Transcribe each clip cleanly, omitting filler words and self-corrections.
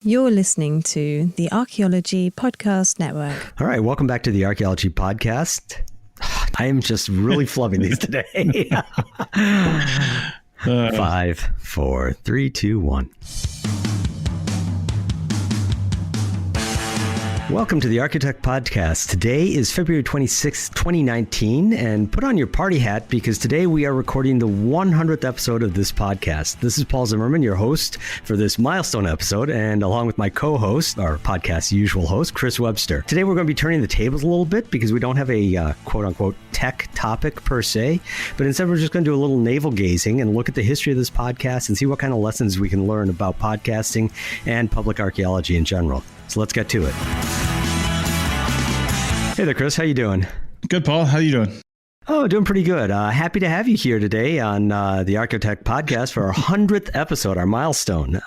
You're listening to the Archaeology Podcast Network. All right, welcome back to the Archaeology Podcast. I am just really flubbing these today. 5, 4, 3, 2, 1. Welcome to the ArchaeoTech Podcast. Today is February 26th, 2019, and put on your party hat because today we are recording the 100th episode of this podcast. This is Paul Zimmerman, your host for this milestone episode, and along with my co-host, our podcast's usual host, Chris Webster. Today we're going to be turning the tables a little bit because we don't have a quote-unquote tech topic per se, but instead we're just going to do a little navel gazing and look at the history of this podcast and see what kind of lessons we can learn about podcasting and public archaeology in general. So let's get to it. Hey there, Chris. How you doing? Good, Paul. How you doing? Oh, doing pretty good. Happy to have you here today on the ArchaeoTech Podcast for our 100th episode, our milestone.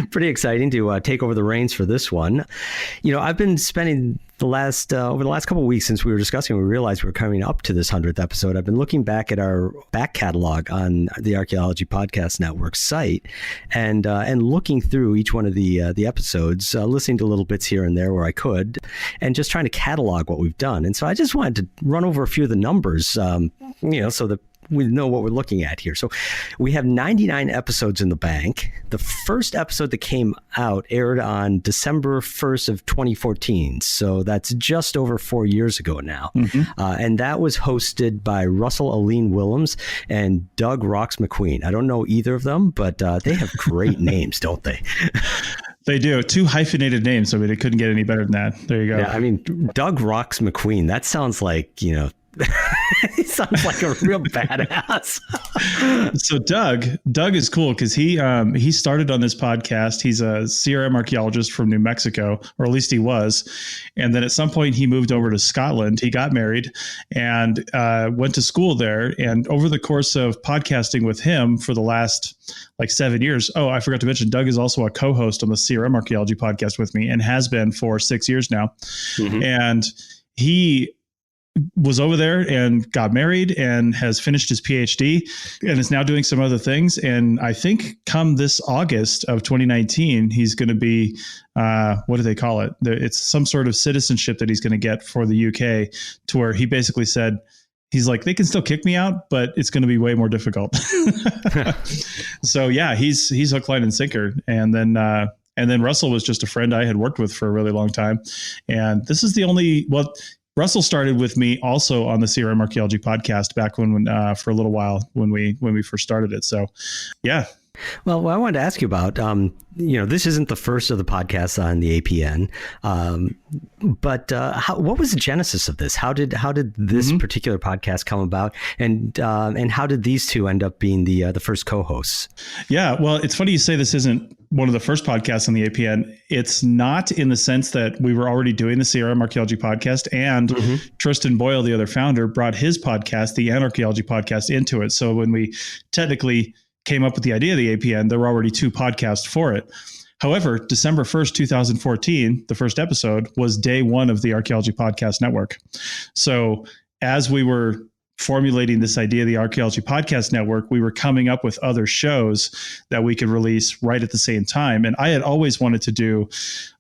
Pretty exciting to take over the reins for this one. You know, I've been spending over the last couple of weeks since we were discussing, we realized we were coming up to this 100th episode. I've been looking back at our back catalog on the Archaeology Podcast Network site and looking through each one of the episodes, listening to little bits here and there where I could, and just trying to catalog what we've done. And so I just wanted to run over a few of the numbers, so that we know what we're looking at here. So we have 99 episodes in the bank. The first episode that came out aired on December 1st of 2014. So that's just over 4 years ago now. And that was hosted by Russell Aline Willems and Doug Rox McQueen. I don't know either of them, but they have great names, don't they? They do. 2 hyphenated names. I mean, it couldn't get any better than that. There you go. Yeah, I mean, Doug Rox McQueen, that sounds like, he sounds like a real badass. So Doug is cool because he started on this podcast. He's a CRM archaeologist from New Mexico, or at least he was. And then at some point he moved over to Scotland. He got married and went to school there. And over the course of podcasting with him for the last 7 years. Oh, I forgot to mention, Doug is also a co-host on the CRM Archaeology podcast with me and has been for 6 years now. And he was over there and got married and has finished his PhD and is now doing some other things. And I think come this August of 2019, he's going to be, what do they call it? It's some sort of citizenship that he's going to get for the UK, to where he basically said, he's like, they can still kick me out, but it's going to be way more difficult. So yeah, he's hook, line, and sinker. And then Russell was just a friend I had worked with for a really long time. And this is the only, Russell started with me also on the CRM Archaeology podcast back when for a little while when we first started it. So, yeah. Well, what I wanted to ask you about, this isn't the first of the podcasts on the APN, but what was the genesis of this? How did this particular podcast come about, and how did these two end up being the first co-hosts? Yeah, well, it's funny you say this isn't one of the first podcasts on the APN. It's not, in the sense that we were already doing the CRM Archaeology podcast, and Tristan Boyle, the other founder, brought his podcast, the Archaeology Podcast, into it. So when we technically came up with the idea of the APN, there were already 2 podcasts for it. However, December 1st, 2014, the first episode was day 1 of the Archaeology Podcast Network. So as we were formulating this idea of the Archaeology Podcast Network, we were coming up with other shows that we could release right at the same time. And I had always wanted to do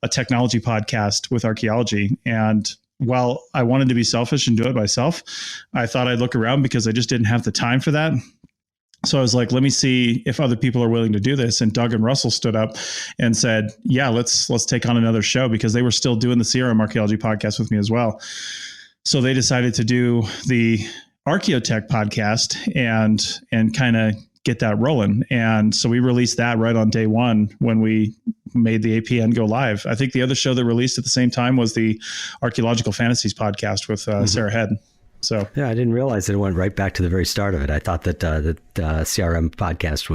a technology podcast with archaeology. And while I wanted to be selfish and do it myself, I thought I'd look around because I just didn't have the time for that. So I was like, let me see if other people are willing to do this. And Doug and Russell stood up and said, yeah, let's take on another show, because they were still doing the CRM Archaeology podcast with me as well. So they decided to do the ArchaeoTech podcast and kind of get that rolling. And so we released that right on day 1 when we made the APN go live. I think the other show that released at the same time was the Archaeological Fantasies podcast with Sarah Head. So yeah, I didn't realize that it went right back to the very start of it. I thought that the CRM podcast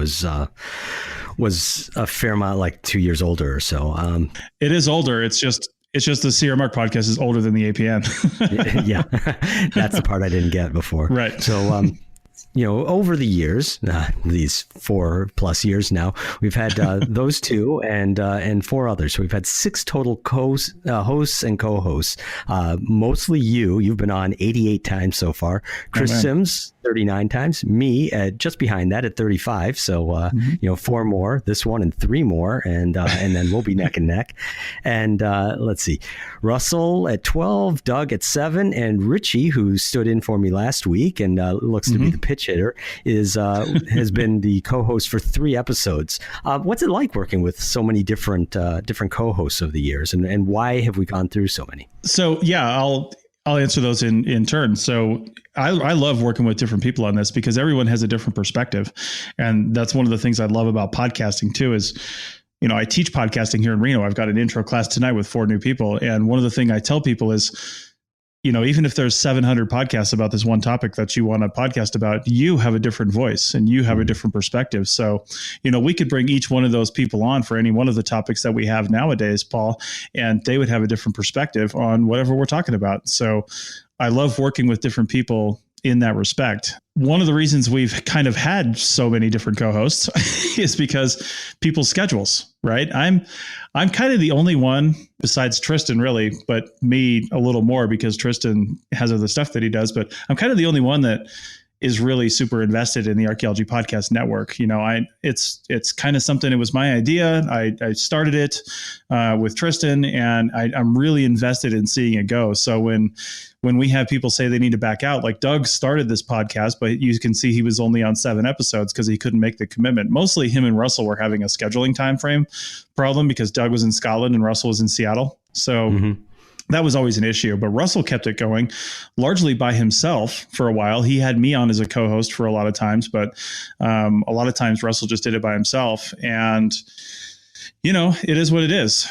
was a fair amount, like 2 years older or so. It is older. It's just the CRM Arc podcast is older than the APN. Yeah, that's the part I didn't get before. Right. So over the years, these 4+ years now, we've had those two and 4 others. So we've had 6 total hosts and co-hosts. Mostly you've been on 88 times so far. Chris Sims, 39 times. Me, just behind that at 35. So 4 more, this one, and 3 more, and then we'll be neck and neck. And let's see, Russell at 12, Doug at 7, and Richie, who stood in for me last week and looks to be the pitch hitter, has been the co-host for 3 episodes. What's it like working with so many different co-hosts over the years, and why have we gone through so many? So I'll answer those in turn. So I love working with different people on this because everyone has a different perspective, and that's one of the things I love about podcasting too. Is I teach podcasting here in Reno. I've got an intro class tonight with 4 new people, and one of the things I tell people is, even if there's 700 podcasts about this one topic that you want to podcast about, you have a different voice and you have a different perspective. So, we could bring each one of those people on for any one of the topics that we have nowadays, Paul, and they would have a different perspective on whatever we're talking about. So I love working with different people in that respect. One of the reasons we've kind of had so many different co-hosts is because people's schedules, right? I'm kind of the only one besides Tristan, really, but me a little more because Tristan has other stuff that he does, but I'm kind of the only one that is really super invested in the Archaeology Podcast Network. It's kind of something, it was my idea. I started it with Tristan, and I'm really invested in seeing it go. So when we have people say they need to back out, like Doug started this podcast, but you can see he was only on 7 episodes because he couldn't make the commitment. Mostly him and Russell were having a scheduling time frame problem because Doug was in Scotland and Russell was in Seattle. So that was always an issue, but Russell kept it going largely by himself for a while. He had me on as a co-host for a lot of times, but a lot of times Russell just did it by himself. And, it is what it is.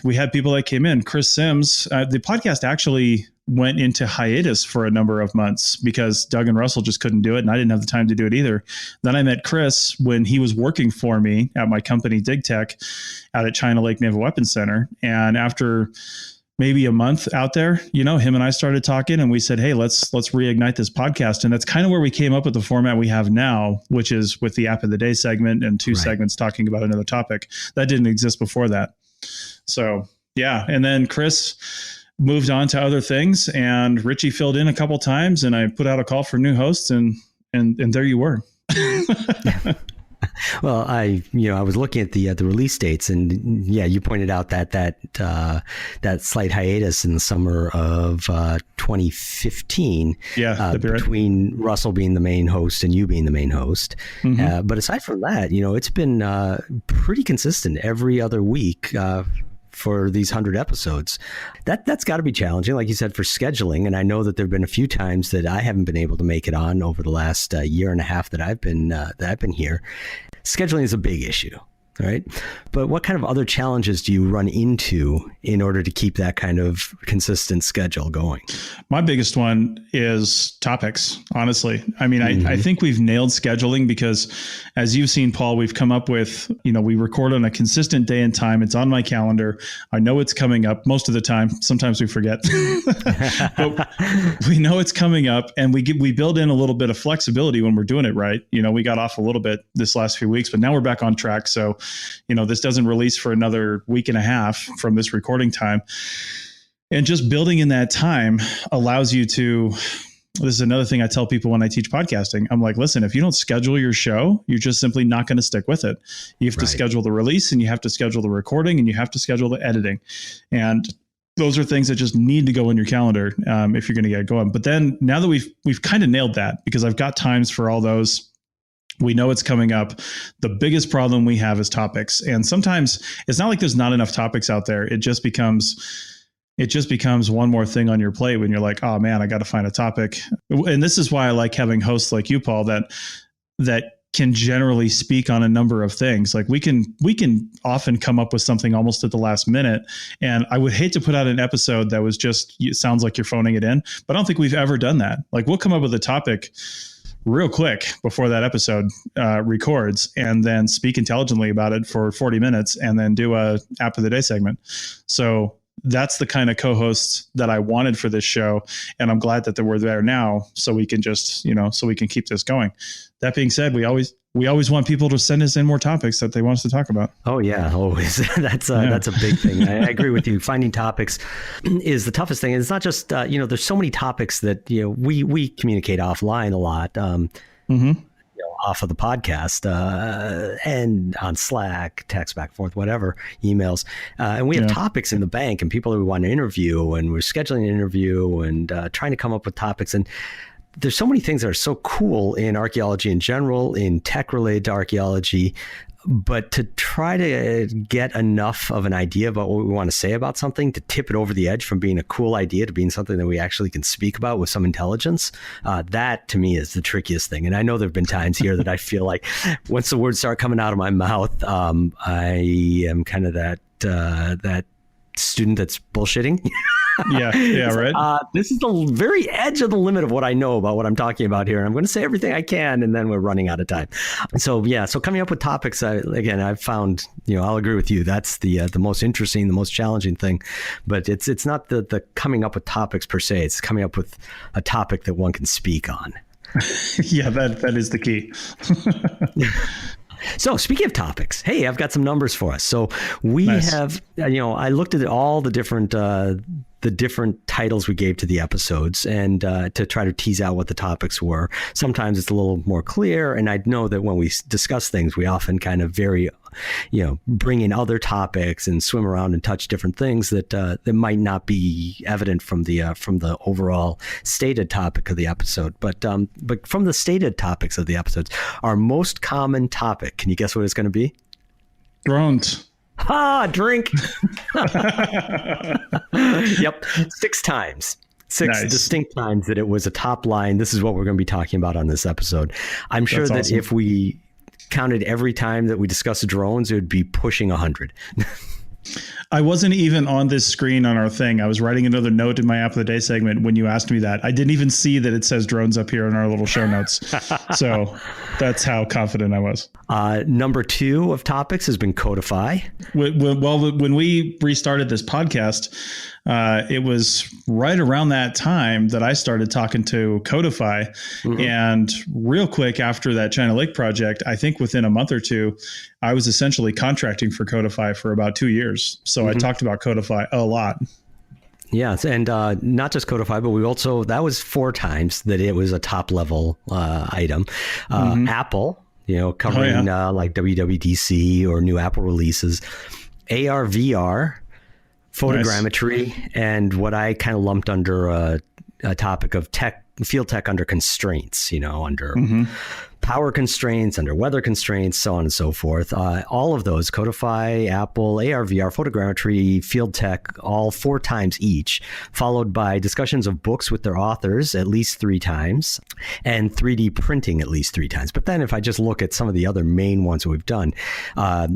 We had people that came in. Chris Sims, the podcast actually went into hiatus for a number of months because Doug and Russell just couldn't do it, and I didn't have the time to do it either. Then I met Chris when he was working for me at my company, DigTech, out at China Lake Naval Weapons Center. And after maybe a month out there, him and I started talking, and we said, hey, let's reignite this podcast. And that's kind of where we came up with the format we have now, which is with the App of the Day segment and 2 segments talking about another topic. That didn't exist before that. So, yeah. And then Chris moved on to other things, and Richie filled in a couple times, and I put out a call for new hosts, and there you were. Well, I was looking at the release dates, and you pointed out that slight hiatus in the summer of 2015. Between Russell being the main host and you being the main host. But aside from that, it's been pretty consistent every other week for these 100 episodes. That's got to be challenging, like you said, for scheduling. And I know that there've been a few times that I haven't been able to make it on over the last year and a half that I've been here. Scheduling is a big issue, right? But what kind of other challenges do you run into in order to keep that kind of consistent schedule going? My biggest one is topics, honestly. I mean, I think we've nailed scheduling because, as you've seen, Paul, we've come up with, we record on a consistent day and time. It's on my calendar. I know it's coming up most of the time. Sometimes we forget, but we know it's coming up, and we build in a little bit of flexibility when we're doing it right. We got off a little bit this last few weeks, but now we're back on track. So, this doesn't release for another week and a half from this recording time. And just building in that time allows you to, this is another thing I tell people when I teach podcasting. I'm like, listen, if you don't schedule your show, you're just simply not going to stick with it. You have to schedule the release, and you have to schedule the recording, and you have to schedule the editing. And those are things that just need to go in your calendar if you're going to get going. But then now that we've kind of nailed that, because I've got times for all those, we know it's coming up. The biggest problem we have is topics. And sometimes it's not like there's not enough topics out there. It just becomes one more thing on your plate when you're like, oh man, I got to find a topic. And this is why I like having hosts like you, Paul, that can generally speak on a number of things. Like we can often come up with something almost at the last minute. And I would hate to put out an episode that was just, it sounds like you're phoning it in, but I don't think we've ever done that. Like we'll come up with a topic real quick before that episode records, and then speak intelligently about it for 40 minutes and then do a App of the Day segment. So that's the kind of co-hosts that I wanted for this show. And I'm glad that we're there now, so we can just, so we can keep this going. That being said, we always want people to send us in more topics that they want us to talk about. Oh yeah, always. That's a big thing. I agree with you. Finding topics is the toughest thing. It's not just, there's so many topics that, we communicate offline a lot. Off of the podcast and on Slack, text back and forth, whatever, emails. And we have topics in the bank and people that we want to interview, and we're scheduling an interview and trying to come up with topics. And there's so many things that are so cool in archaeology in general, in tech related to archaeology. But to try to get enough of an idea about what we want to say about something, to tip it over the edge from being a cool idea to being something that we actually can speak about with some intelligence, that to me is the trickiest thing. And I know there have been times here that I feel like once the words start coming out of my mouth, I am kind of that student that's bullshitting. Yeah, right. This is the very edge of the limit of what I know about what I'm talking about here. I'm going to say everything I can, and then we're running out of time. So coming up with topics, I've found, I'll agree with you. That's the most interesting, the most challenging thing. But it's not the coming up with topics per se. It's coming up with a topic that one can speak on. Yeah, that is the key. So speaking of topics, hey, I've got some numbers for us. So we have, I looked at all the different titles we gave to the episodes and to try to tease out what the topics were. Sometimes it's a little more clear. And I know that when we discuss things, we often kind of bring in other topics and swim around and touch different things that might not be evident from the overall stated topic of the episode. But from the stated topics of the episodes, our most common topic, can you guess what it's going to be? Drones. Drink. Yep. 6 times. Six distinct times that it was a top line. This is what we're going to be talking about on this episode. I'm sure that if we counted every time that we discussed drones, it would be pushing 100. I wasn't even on this screen on our thing. I was writing another note in my App of the Day segment when you asked me that. I didn't even see that it says drones up here in our little show notes. So that's how confident I was. Number 2 of topics has been codify. When we restarted this podcast, it was right around that time that I started talking to Codify. Mm-hmm. And real quick after that China Lake project, I think within a month or two, I was essentially contracting for Codify for about 2 years. So I talked about Codify a lot. Yes. And not just Codify, but we also, that was 4 times that it was a top level item. Apple, covering like WWDC or new Apple releases, AR, VR, photogrammetry, and what I kind of lumped under a topic of field tech under constraints, under power constraints, under weather constraints, so on and so forth. All of those, Codify, Apple, AR, VR, photogrammetry, field tech, all 4 times each, followed by discussions of books with their authors at least 3 times, and 3D printing at least 3 times. But then if I just look at some of the other main ones that we've done,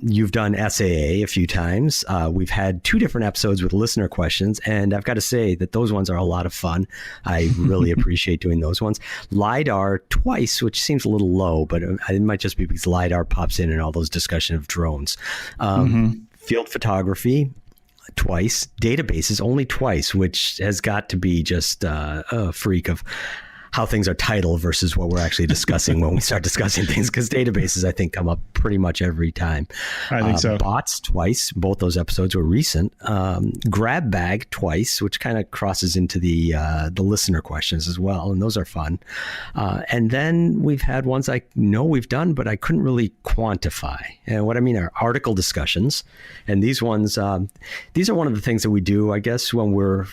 you've done SAA a few times. We've had 2 different episodes with listener questions, and I've got to say that those ones are a lot of fun. I really appreciate doing those ones. LiDAR twice, which seems a little low, but it might just be because LiDAR pops in all those discussion of drones. Field photography twice, databases only twice, which has got to be just a freak of how things are titled versus what we're actually discussing when we start discussing things, because databases, I think, come up pretty much every time. I think so. Bots twice. Both those episodes were recent. Grab bag twice, which kind of crosses into the listener questions as well. And those are fun. And then we've had ones I know we've done, but I couldn't really quantify. And what I mean are article discussions. And these ones, these are one of the things that we do, I guess, when we're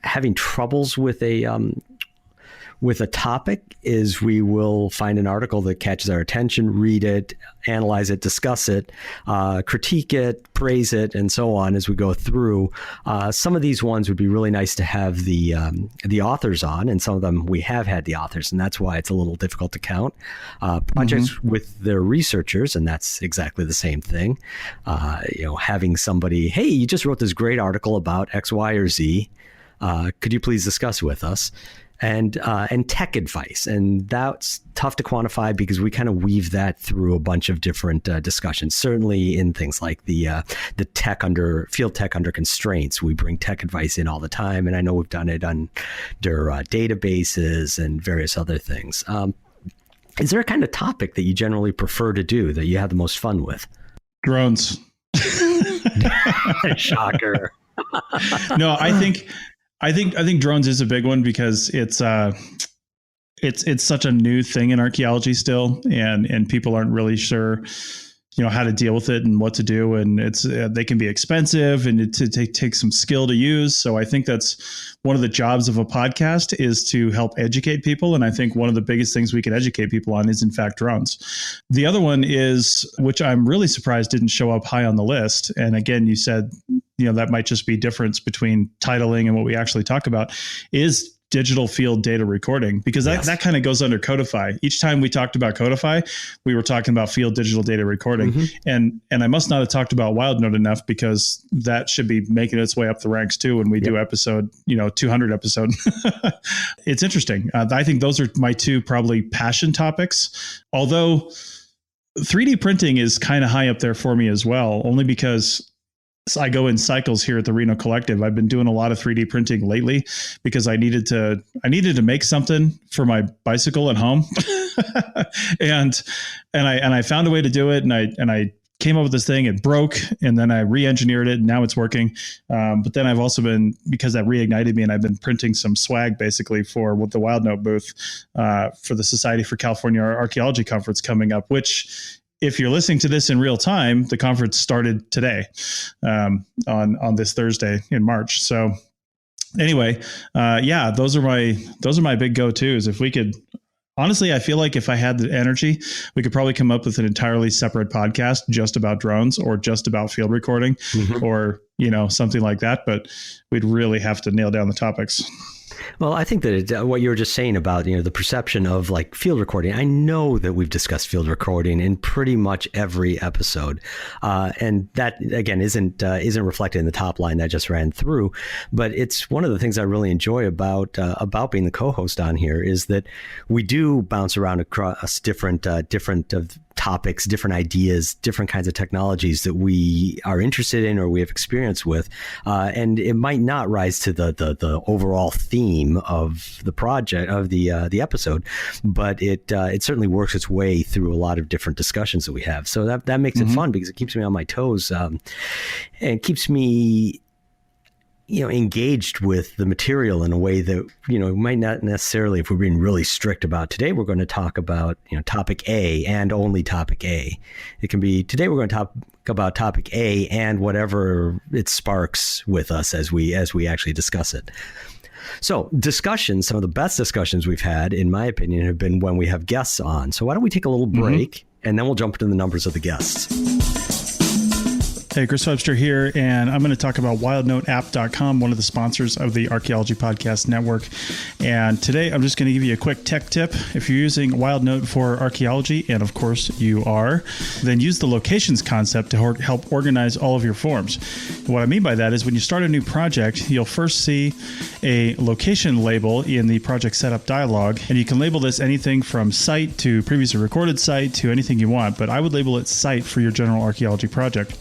having troubles with a topic, is we will find an article that catches our attention, read it, analyze it, discuss it, critique it, praise it, and so on as we go through. Some of these ones would be really nice to have the authors on, and some of them we have had the authors, and that's why it's a little difficult to count. Projects with their researchers, and that's exactly the same thing. Having somebody, hey, you just wrote this great article about X, Y, or Z. Could you please discuss with us? and tech advice. And that's tough to quantify because we kind of weave that through a bunch of different discussions. Certainly in things like the field tech under constraints, we bring tech advice in all the time. And I know we've done it under databases and various other things. Is there a kind of topic that you generally prefer to do that you have the most fun with? Drones. Shocker. No, I think drones is a big one because it's such a new thing in archaeology still, and people aren't really sure, how to deal with it and what to do, and they can be expensive and it takes some skill to use. So I think that's one of the jobs of a podcast, is to help educate people, and I think one of the biggest things we can educate people on is in fact drones. The other one is, which I'm really surprised didn't show up high on the list, and again you said that might just be difference between titling and what we actually talk about, is digital field data recording, because that kind of goes under Codify. Each time we talked about Codify, we were talking about field digital data recording. Mm-hmm. And I must not have talked about WildNote enough, because that should be making its way up the ranks too when we do episode, 200 episode. It's interesting. I think those are my two probably passion topics. Although 3D printing is kind of high up there for me as well, only because I go in cycles here at the Reno Collective. I've been doing a lot of 3D printing lately because I needed to make something for my bicycle at home. and I found a way to do it, and I came up with this thing. It broke, and then I re-engineered it, and now it's working. But then I've also been, because that reignited me, and I've been printing some swag basically for the WildNote booth for the Society for California Archaeology Conference coming up, which, if you're listening to this in real time, the conference started today on this Thursday in March. So anyway, those are my big go-tos. If we could, honestly, I feel like if I had the energy, we could probably come up with an entirely separate podcast just about drones, or just about field recording, or, something like that. But we'd really have to nail down the topics. Well, I think that what you were just saying about, the perception of like field recording, I know that we've discussed field recording in pretty much every episode. And that, again, isn't reflected in the top line that I just ran through. But it's one of the things I really enjoy about being the co-host on here, is that we do bounce around across different topics, different ideas, different kinds of technologies that we are interested in or we have experience with. And it might not rise to the overall theme of the project, of the episode, but it certainly works its way through a lot of different discussions that we have. So that makes it fun, because it keeps me on my toes, and keeps me engaged with the material in a way that, might not necessarily, if we're being really strict about today, we're going to talk about, topic A and only topic A. It can be, today we're going to talk about topic A and whatever it sparks with us as we actually discuss it. So discussions, some of the best discussions we've had, in my opinion, have been when we have guests on. So why don't we take a little break, and then we'll jump into the numbers of the guests. Hey, Chris Webster here, and I'm going to talk about wildnoteapp.com, one of the sponsors of the Archaeology Podcast Network. And today I'm just going to give you a quick tech tip. If you're using WildNote for archaeology, and of course you are, then use the locations concept to help organize all of your forms. What I mean by that is when you start a new project, you'll first see a location label in the project setup dialog, and you can label this anything from site to previously recorded site to anything you want, but I would label it site for your general archaeology project.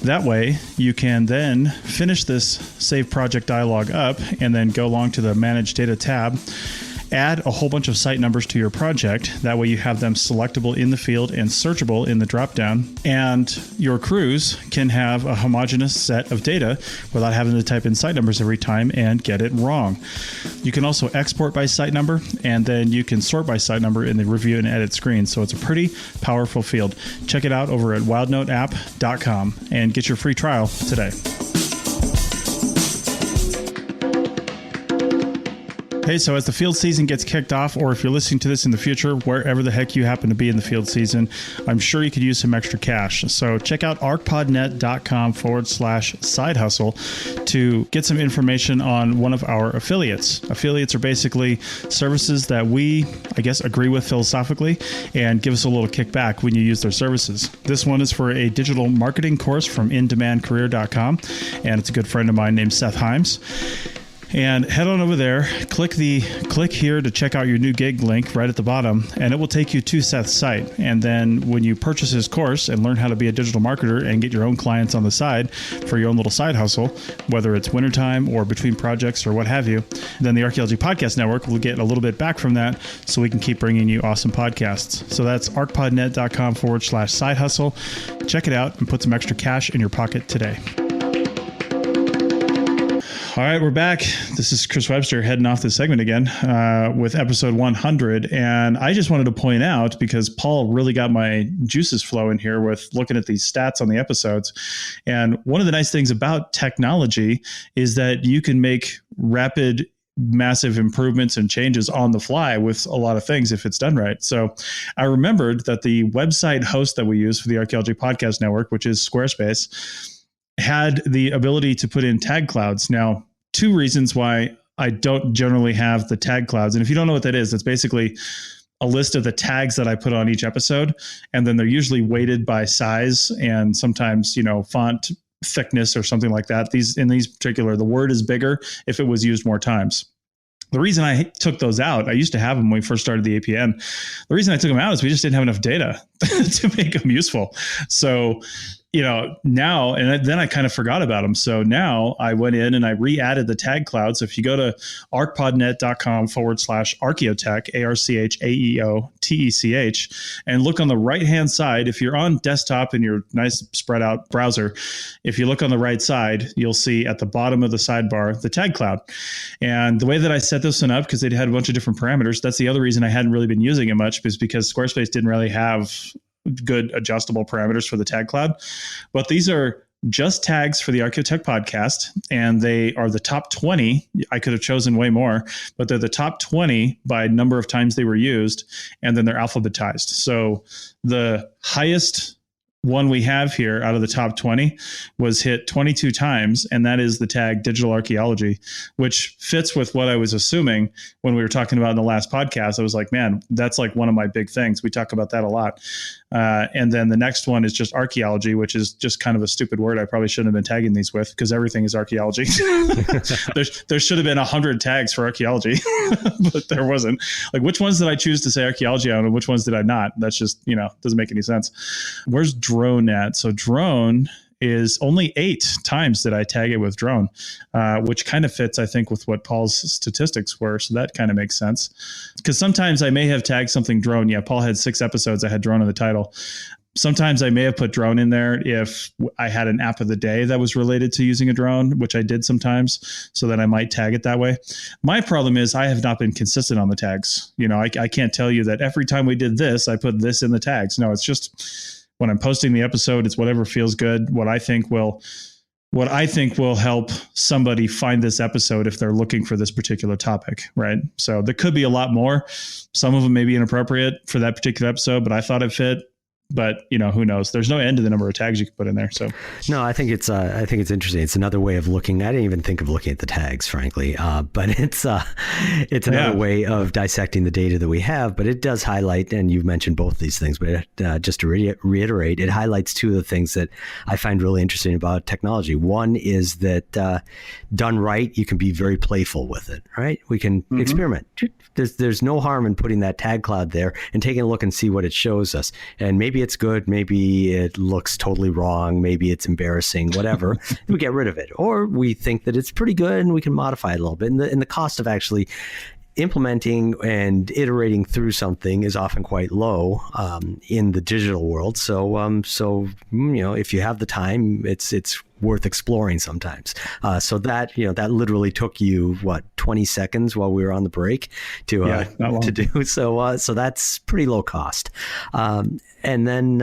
That way, you can then finish this Save Project dialog up and then go along to the Manage Data tab, add a whole bunch of site numbers to your project. That way you have them selectable in the field and searchable in the dropdown. And your crews can have a homogeneous set of data without having to type in site numbers every time and get it wrong. You can also export by site number, and then you can sort by site number in the review and edit screen. So it's a pretty powerful field. Check it out over at wildnoteapp.com and get your free trial today. Hey, so as the field season gets kicked off, or if you're listening to this in the future, wherever the heck you happen to be in the field season, I'm sure you could use some extra cash. So check out arcpodnet.com/side hustle to get some information on one of our affiliates. Affiliates are basically services that we, agree with philosophically and give us a little kickback when you use their services. This one is for a digital marketing course from indemandcareer.com, and it's a good friend of mine named Seth Himes. And head on over there, click here to check out your new gig link right at the bottom, and it will take you to Seth's site. And then when you purchase his course and learn how to be a digital marketer and get your own clients on the side for your own little side hustle, whether it's wintertime or between projects or what have you, then the Archaeology Podcast Network will get a little bit back from that so we can keep bringing you awesome podcasts. So that's archpodnet.com/side hustle. Check it out and put some extra cash in your pocket today. All right, we're back. This is Chris Webster heading off this segment again with episode 100. And I just wanted to point out, because Paul really got my juices flowing here with looking at these stats on the episodes. And one of the nice things about technology is that you can make rapid, massive improvements and changes on the fly with a lot of things if it's done right. So I remembered that the website host that we use for the Archaeology Podcast Network, which is Squarespace, had the ability to put in tag clouds. Now, two reasons why I don't generally have the tag clouds. And if you don't know what that is, it's basically a list of the tags that I put on each episode. And then they're usually weighted by size and sometimes, font thickness or something like that. In these particular, the word is bigger if it was used more times. The reason I took those out, I used to have them when we first started the APN. The reason I took them out is we just didn't have enough data to make them useful. So, now, and then I kind of forgot about them. So now I went in and I re-added the tag cloud. So if you go to archpodnet.com/ArchaeoTech, ARCHAEOTECH, and look on the right-hand side, if you're on desktop in your nice spread out browser, if you look on the right side, you'll see at the bottom of the sidebar, the tag cloud. And the way that I set this one up, because it had a bunch of different parameters, that's the other reason I hadn't really been using it much, is because Squarespace didn't really have good adjustable parameters for the tag cloud. But these are just tags for the ArchaeoTech podcast, and they are the top 20. I could have chosen way more, but they're the top 20 by number of times they were used, and then they're alphabetized. So the highest one we have here out of the top 20 was hit 22 times, and that is the tag digital archaeology, which fits with what I was assuming when we were talking about in the last podcast. I was like, man, that's like one of my big things. We talk about that a lot. And then the next one is just archaeology, which is just kind of a stupid word. I probably shouldn't have been tagging these with, because everything is archaeology. there should have been 100 tags for archaeology, but there wasn't. Like, which ones did I choose to say archaeology on and which ones did I not? That's just, doesn't make any sense. Where's drone at? So drone is only 8 times that I tag it with drone, which kind of fits, I think, with what Paul's statistics were. So that kind of makes sense, because sometimes I may have tagged something drone. Yeah, Paul had 6 episodes. I had drone in the title. Sometimes I may have put drone in there if I had an app of the day that was related to using a drone, which I did sometimes. So then I might tag it that way. My problem is I have not been consistent on the tags. I can't tell you that every time we did this, I put this in the tags. No, it's just when I'm posting the episode, it's whatever feels good, what I think will help somebody find this episode if they're looking for this particular topic, right? So there could be a lot more. Some of them may be inappropriate for that particular episode, but I thought it fit. But who knows? There's no end to the number of tags you can put in there. So no, I think it's interesting. It's another way of looking. I didn't even think of looking at the tags, frankly. But it's another way of dissecting the data that we have. But it does highlight, and you've mentioned both these things. But just to reiterate, it highlights 2 of the things that I find really interesting about technology. One is that done right, you can be very playful with it. Right? We can experiment. There's no harm in putting that tag cloud there and taking a look and see what it shows us. And maybe it's good, maybe it looks totally wrong, maybe it's embarrassing, whatever. We get rid of it, or we think that it's pretty good and we can modify it a little bit. And the cost of actually implementing and iterating through something is often quite low in the digital world. So if you have the time, it's worth exploring sometimes. So that literally took you 20 seconds while we were on the break to do. So that's pretty low cost. And then,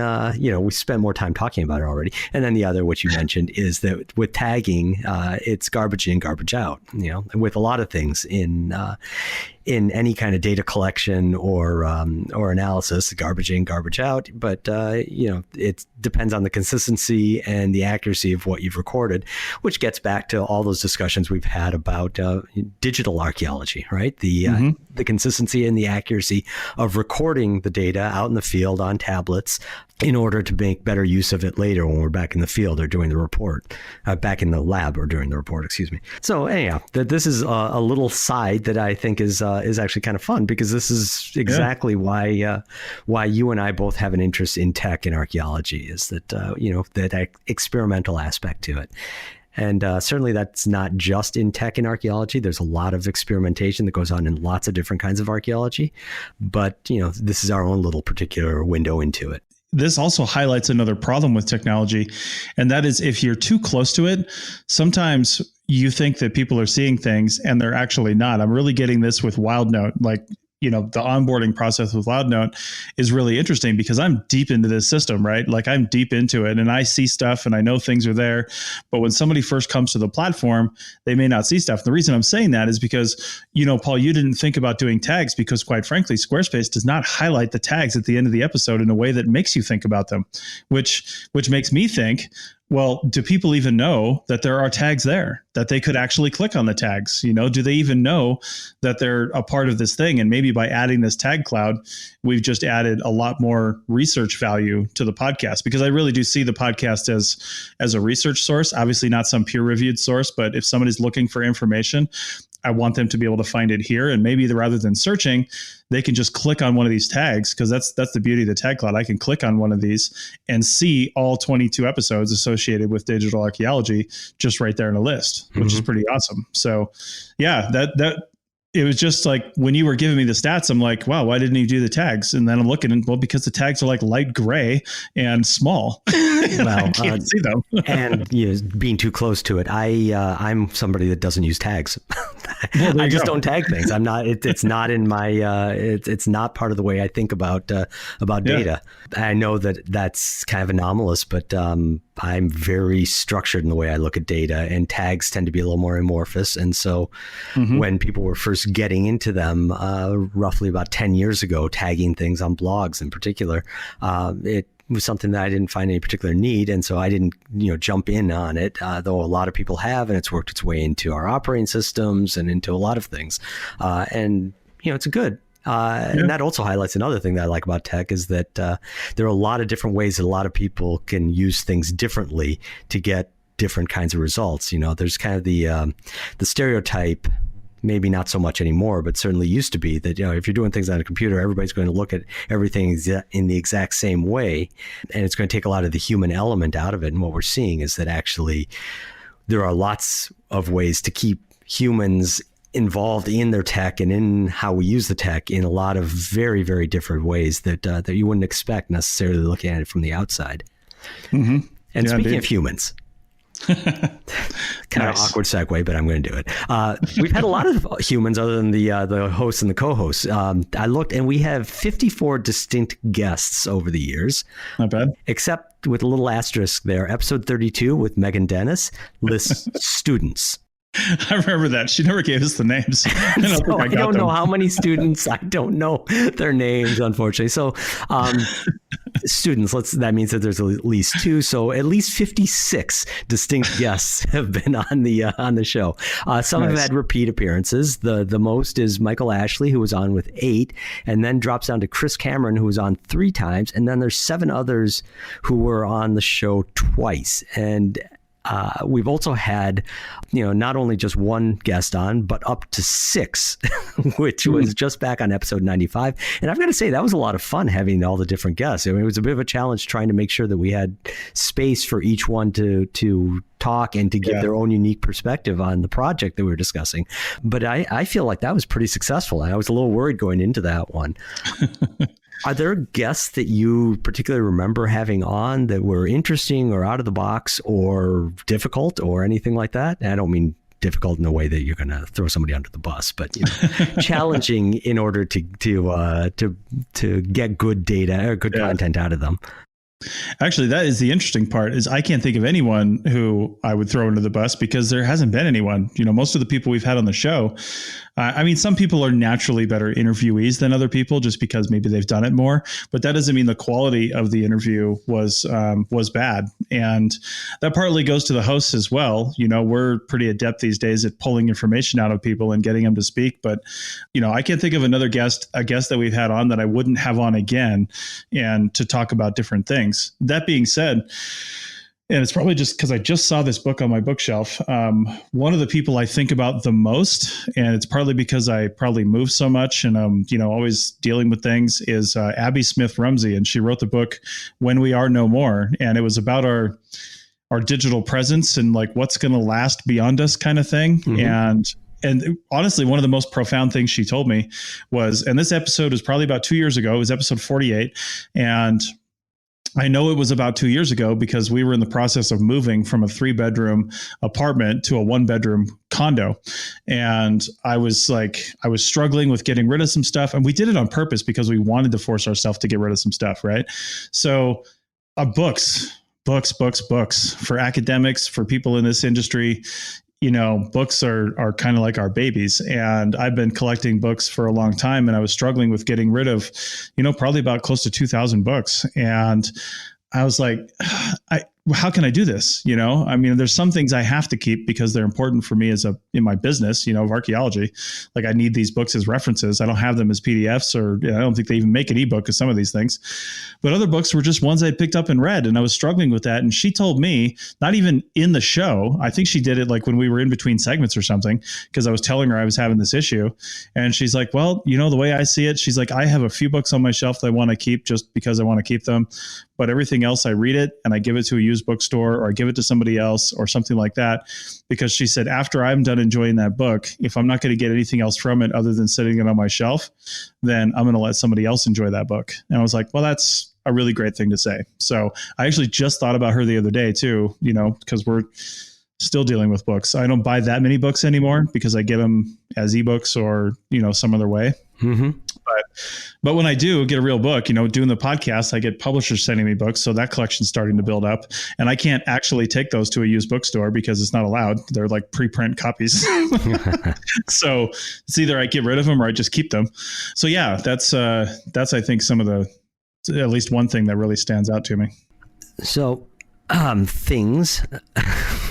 we spent more time talking about it already. And then the other, which you mentioned, is that with tagging, it's garbage in, garbage out, with a lot of things in any kind of data collection or analysis, garbage in, garbage out. But, it depends on the consistency and the accuracy of what you've recorded, which gets back to all those discussions we've had about digital archaeology, right? The consistency and the accuracy of recording the data out in the field on tablets in order to make better use of it later when we're back in the field or doing the report, back in the lab or during the report, excuse me. So anyhow, this is a little side that I think is actually kind of fun, because this is exactly why you and I both have an interest in tech and archaeology, is that, that experimental aspect to it. And certainly that's not just in tech and archaeology. There's a lot of experimentation that goes on in lots of different kinds of archaeology. But, this is our own little particular window into it. This also highlights another problem with technology, and that is if you're too close to it, sometimes you think that people are seeing things and they're actually not. I'm really getting this with WildNote. Like, the onboarding process with WildNote is really interesting because I'm deep into this system, right? Like I'm deep into it and I see stuff and I know things are there. But when somebody first comes to the platform, they may not see stuff. The reason I'm saying that is because, Paul, you didn't think about doing tags because, quite frankly, Squarespace does not highlight the tags at the end of the episode in a way that makes you think about them, which makes me think, well, do people even know that there are tags there, that they could actually click on the tags? Do they even know that they're a part of this thing? And maybe by adding this tag cloud, we've just added a lot more research value to the podcast, because I really do see the podcast as a research source, obviously not some peer reviewed source, but if somebody's looking for information, I want them to be able to find it here. And maybe rather than searching, they can just click on one of these tags, because that's the beauty of the tag cloud. I can click on one of these and see all 22 episodes associated with digital archaeology just right there in a list, which is pretty awesome. So yeah, that it was just like when you were giving me the stats, I'm like, wow, why didn't you do the tags? And then I'm looking and, well, because the tags are like light gray and small. And I can't see them. And being too close to it, I'm somebody that doesn't use tags. I just don't tag things. I'm not. It's not in my. It's not part of the way I think about data. I know that's kind of anomalous, but I'm very structured in the way I look at data, and tags tend to be a little more amorphous. And so when people were first getting into them, roughly about 10 years ago, tagging things on blogs in particular, it was something that I didn't find any particular need. And so I didn't, jump in on it, though a lot of people have, and it's worked its way into our operating systems and into a lot of things. And, it's good. And that also highlights another thing that I like about tech, is that there are a lot of different ways that a lot of people can use things differently to get different kinds of results. There's kind of the stereotype, maybe not so much anymore, but certainly used to be, that, if you're doing things on a computer, everybody's going to look at everything in the exact same way. And it's going to take a lot of the human element out of it. And what we're seeing is that actually there are lots of ways to keep humans involved in their tech and in how we use the tech in a lot of very, very different ways that you wouldn't expect necessarily looking at it from the outside. And speaking of humans, kind of awkward segue, but I'm going to do it. We've had a lot of humans other than the hosts and the co-hosts. I looked, and we have 54 distinct guests over the years. Not bad. Except with a little asterisk there. Episode 32 with Megan Dennis lists students. I remember that. She never gave us the names. I don't know how many students. I don't know their names, unfortunately. So students, that means that there's at least two. So at least 56 distinct guests have been on the show. Some have had repeat appearances. The most is Michael Ashley, who was on with 8, and then drops down to Chris Cameron, who was on 3 times. And then there's 7 others who were on the show twice. And we've also had, not only just one guest on, but up to 6, which was just back on episode 95. And I've got to say, that was a lot of fun having all the different guests. I mean, it was a bit of a challenge trying to make sure that we had space for each one to talk and to give their own unique perspective on the project that we were discussing. But I feel like that was pretty successful. I was a little worried going into that one. Are there guests that you particularly remember having on that were interesting or out of the box or difficult or anything like that? And I don't mean difficult in a way that you're going to throw somebody under the bus, but challenging in order to get good data or good content out of them. Actually, that is the interesting part, is I can't think of anyone who I would throw under the bus, because there hasn't been anyone. Most of the people we've had on the show, some people are naturally better interviewees than other people just because maybe they've done it more, but that doesn't mean the quality of the interview was bad. And that partly goes to the hosts as well. We're pretty adept these days at pulling information out of people and getting them to speak. But, I can't think of a guest that we've had on that I wouldn't have on again and to talk about different things. things. That being said, and it's probably just because I just saw this book on my bookshelf. One of the people I think about the most, and it's partly because I probably move so much and I'm, always dealing with things, is Abby Smith Rumsey. And she wrote the book When We Are No More. And it was about our digital presence and like what's going to last beyond us kind of thing. Mm-hmm. And honestly, one of the most profound things she told me was, and this episode was probably about 2 years ago, it was episode 48. And I know it was about 2 years ago because we were in the process of moving from a 3-bedroom apartment to a 1-bedroom condo. And I was struggling with getting rid of some stuff. And we did it on purpose because we wanted to force ourselves to get rid of some stuff, right? So books for academics, for people in this industry. Books are kind of like our babies, and I've been collecting books for a long time, and I was struggling with getting rid of, probably about close to 2,000 books. And I was like, how can I do this? There's some things I have to keep because they're important for me in my business, of archaeology. Like I need these books as references. I don't have them as PDFs, or I don't think they even make an ebook of some of these things. But other books were just ones I picked up and read, and I was struggling with that. And she told me, not even in the show, I think she did it like when we were in between segments or something, because I was telling her I was having this issue. And she's like, well, the way I see it, she's like, I have a few books on my shelf that I want to keep just because I want to keep them. But everything else, I read it and I give it to a used bookstore, or I give it to somebody else or something like that. Because she said, after I'm done enjoying that book, if I'm not going to get anything else from it other than sitting it on my shelf, then I'm going to let somebody else enjoy that book. And I was like, well, that's a really great thing to say. So I actually just thought about her the other day too, because we're still dealing with books. I don't buy that many books anymore because I get them as ebooks or, some other way. Mm-hmm. But when I do get a real book, doing the podcast, I get publishers sending me books. So that collection's starting to build up, and I can't actually take those to a used bookstore because it's not allowed. They're like preprint copies. So it's either I get rid of them or I just keep them. So yeah, that's I think some of at least one thing that really stands out to me. So things.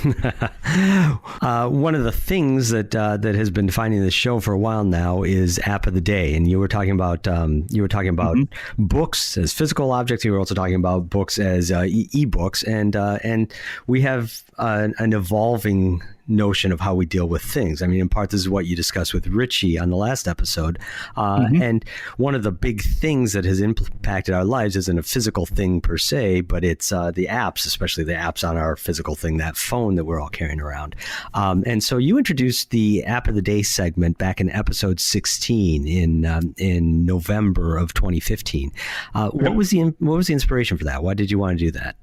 One of the things that has been defining the show for a while now is app of the day, and you were talking about mm-hmm. books as physical objects. You were also talking about books as ebooks, and we have an evolving notion of how we deal with things. I mean, in part, this is what you discussed with Richie on the last episode. Mm-hmm. And one of the big things that has impacted our lives isn't a physical thing per se, but it's the apps, especially the apps on our physical thing, that phone that we're all carrying around. And so you introduced the App of the Day segment back in episode 16 in November of 2015. What was the inspiration for that? Why did you want to do that?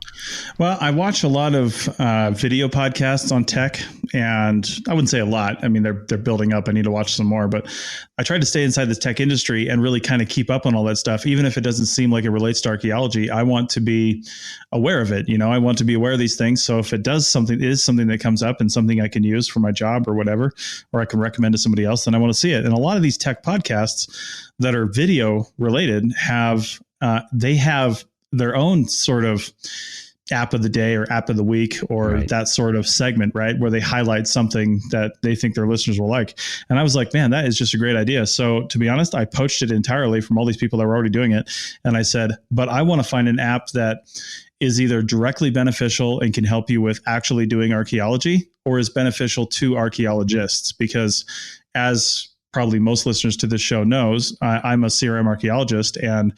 Well, I watch a lot of video podcasts on tech. And I wouldn't say a lot. I mean, they're building up. I need to watch some more, but I try to stay inside this tech industry and really kind of keep up on all that stuff. Even if it doesn't seem like it relates to archaeology, I want to be aware of it. I want to be aware of these things. So if it is something that comes up and something I can use for my job or whatever, or I can recommend to somebody else, then I want to see it. And a lot of these tech podcasts that are video related have their own sort of app of the day or app of the week or right. That sort of segment, right? Where they highlight something that they think their listeners will like. And I was like, man, that is just a great idea. So to be honest, I poached it entirely from all these people that were already doing it. And I said, but I want to find an app that is either directly beneficial and can help you with actually doing archaeology, or is beneficial to archaeologists. Because as probably most listeners to this show knows, I'm a CRM archaeologist, and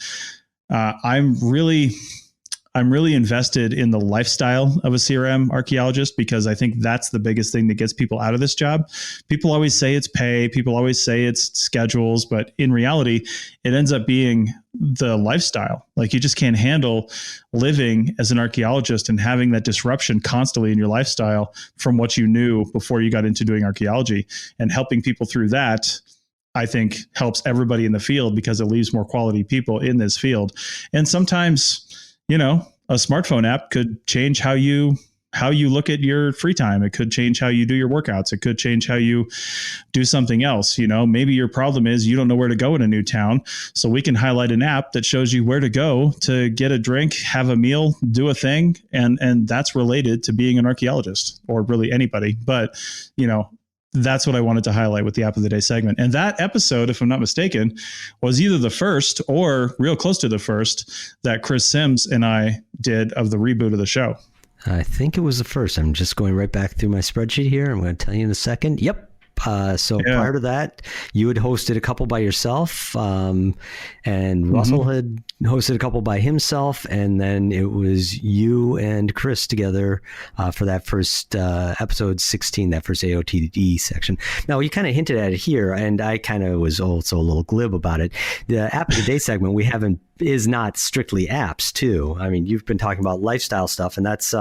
I'm really invested in the lifestyle of a CRM archaeologist, because I think that's the biggest thing that gets people out of this job. People always say it's pay. People always say it's schedules, but in reality, it ends up being the lifestyle. Like, you just can't handle living as an archaeologist and having that disruption constantly in your lifestyle from what you knew before you got into doing archaeology. And helping people through that, I think, helps everybody in the field, because it leaves more quality people in this field. And sometimes, a smartphone app could change how you look at your free time. It could change how you do your workouts. It could change how you do something else. Maybe your problem is you don't know where to go in a new town. So we can highlight an app that shows you where to go to get a drink, have a meal, do a thing. And that's related to being an archaeologist, or really anybody. But, that's what I wanted to highlight with the app of the day segment. And that episode, if I'm not mistaken, was either the first or real close to the first that Chris Sims and I did of the reboot of the show. I think it was the first. I'm just going right back through my spreadsheet here. I'm going to tell you in a second. Yep. Prior to that, you had hosted a couple by yourself, and Russell had hosted a couple by himself, and then it was you and Chris together for that first episode 16, that first AOTD section. Now, you kind of hinted at it here, and I kind of was also a little glib about it. The App of the Day segment is not strictly apps too. I mean, you've been talking about lifestyle stuff, and that's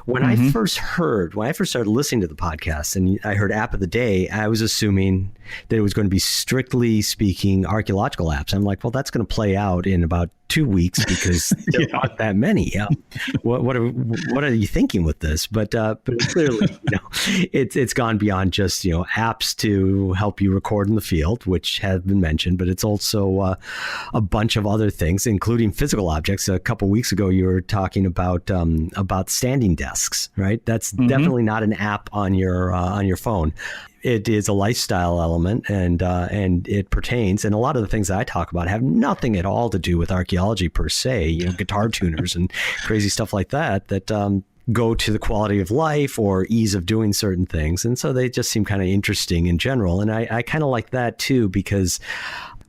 when I first started listening to the podcast and I heard App of the Day, I was assuming that it was going to be strictly speaking archaeological apps. I'm like, well, that's going to play out in about 2 weeks because there aren't that many. What are you thinking with this? But clearly, it's gone beyond just apps to help you record in the field, which have been mentioned, but it's also a bunch of other things, including physical objects. A couple weeks ago, you were talking about standing desks, right? That's definitely not an app on your phone. It is a lifestyle element, and it pertains. And a lot of the things that I talk about have nothing at all to do with archaeology per se. Guitar tuners and crazy stuff like that go to the quality of life or ease of doing certain things. And so they just seem kind of interesting in general. And I kind of like that too, because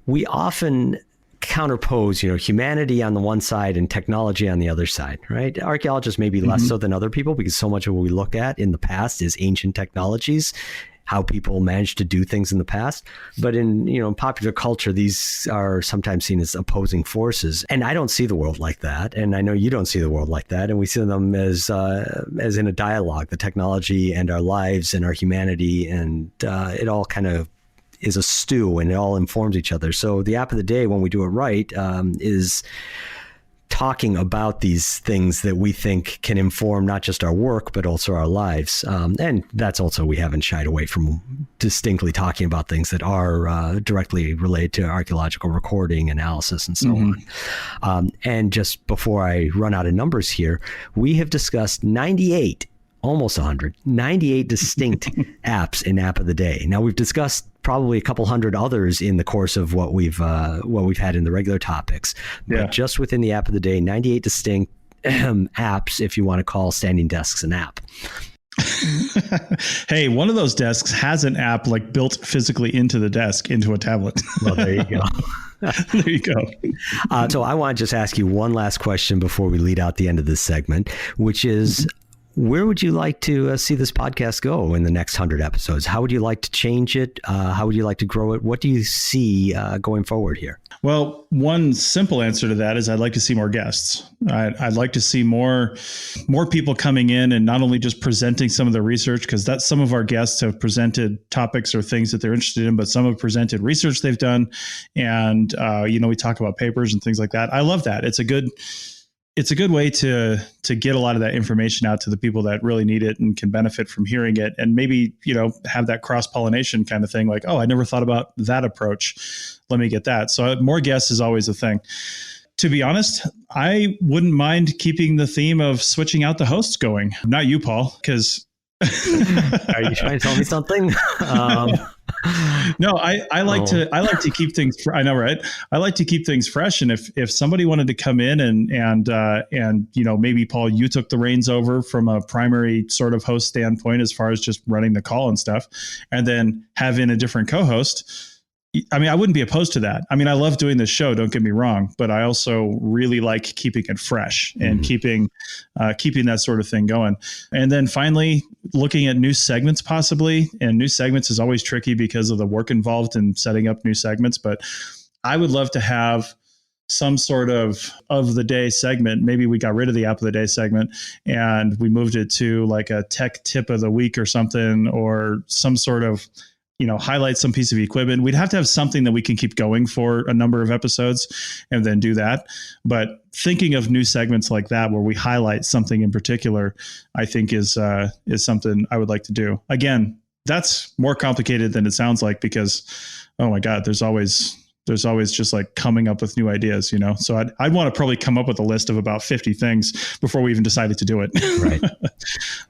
we often counterpose, humanity on the one side and technology on the other side, right? Archaeologists maybe less so than other people, because so much of what we look at in the past is ancient technologies, how people managed to do things in the past. But in popular culture, these are sometimes seen as opposing forces. And I don't see the world like that. And I know you don't see the world like that. And we see them as in a dialogue, the technology and our lives and our humanity, and it all kind of is a stew, and it all informs each other. So the app of the day, when we do it right, is talking about these things that we think can inform not just our work, but also our lives. And that's also, we haven't shied away from distinctly talking about things that are directly related to archaeological recording, analysis, and so on. And just before I run out of numbers here, we have discussed 98 distinct apps in App of the Day. Now, we've discussed probably a couple hundred others in the course of what we've had in the regular topics. But just within the App of the Day, 98 distinct apps, if you want to call standing desks an app. Hey, one of those desks has an app like built physically into the desk, into a tablet. Well, there you go. There you go. So I want to just ask you one last question before we lead out the end of this segment, which is, where would you like to see this podcast go in the next 100 episodes? How would you like to change it? How would you like to grow it? What do you see going forward here? Well, one simple answer to that is I'd like to see more guests. I'd like to see more people coming in and not only just presenting some of the research, because that's some of our guests have presented topics or things that they're interested in, but some have presented research they've done. And, we talk about papers and things like that. I love that. It's a good way to get a lot of that information out to the people that really need it and can benefit from hearing it, and maybe, have that cross-pollination kind of thing, like, oh, I never thought about that approach. Let me get that. So more guests is always a thing. To be honest, I wouldn't mind keeping the theme of switching out the hosts going. Not you, Paul, because are you trying to tell me something? No, I like to keep things. I know, right? I like to keep things fresh. And if somebody wanted to come in and maybe Paul, you took the reins over from a primary sort of host standpoint as far as just running the call and stuff, and then have in a different co-host. I mean, I wouldn't be opposed to that. I mean, I love doing this show, don't get me wrong, but I also really like keeping it fresh and keeping that sort of thing going. And then finally, looking at new segments possibly. And new segments is always tricky because of the work involved in setting up new segments. But I would love to have some sort of the day segment. Maybe we got rid of the app of the day segment and we moved it to like a tech tip of the week or something, or some sort of highlight some piece of equipment. We'd have to have something that we can keep going for a number of episodes and then do that. But thinking of new segments like that, where we highlight something in particular, I think is something I would like to do. Again, that's more complicated than it sounds like, because, oh my God, there's always there's always just like coming up with new ideas, So I'd want to probably come up with a list of about 50 things before we even decided to do it. Right.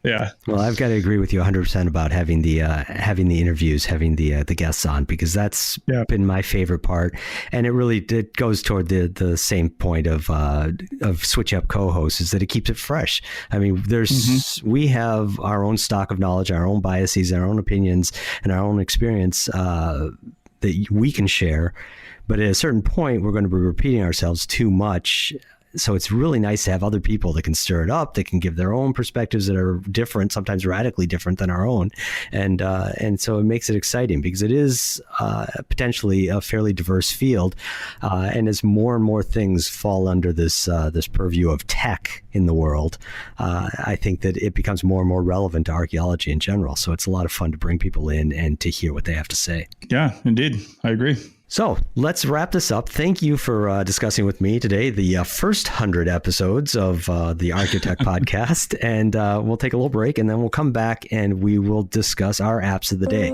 Yeah. Well, I've got to agree with you 100% about having the interviews, having the guests on, because that's been my favorite part. And it goes toward the same point of Switch Up co-hosts, is that it keeps it fresh. I mean, we have our own stock of knowledge, our own biases, our own opinions, and our own experience that we can share. But at a certain point, we're going to be repeating ourselves too much. So it's really nice to have other people that can stir it up, that can give their own perspectives that are different, sometimes radically different than our own. And so it makes it exciting, because it is potentially a fairly diverse field. And as more and more things fall under this purview of tech in the world, I think that it becomes more and more relevant to archaeology in general. So it's a lot of fun to bring people in and to hear what they have to say. Yeah, indeed. I agree. So let's wrap this up. Thank you for discussing with me today the first 100 episodes of the ArchaeoTech Podcast. And we'll take a little break, and then we'll come back and we will discuss our apps of the day.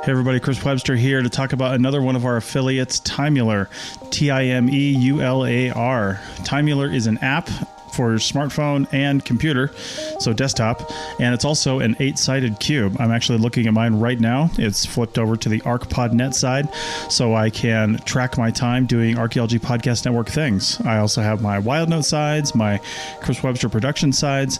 Hey everybody, Chris Webster here to talk about another one of our affiliates, Timular, Timular. Timular is an app for smartphone and computer, so desktop, and it's also an 8-sided cube. I'm actually looking at mine right now. It's flipped over to the ArcPodNet side, so I can track my time doing Archaeology Podcast Network things. I also have my WildNote sides, my Chris Webster production sides.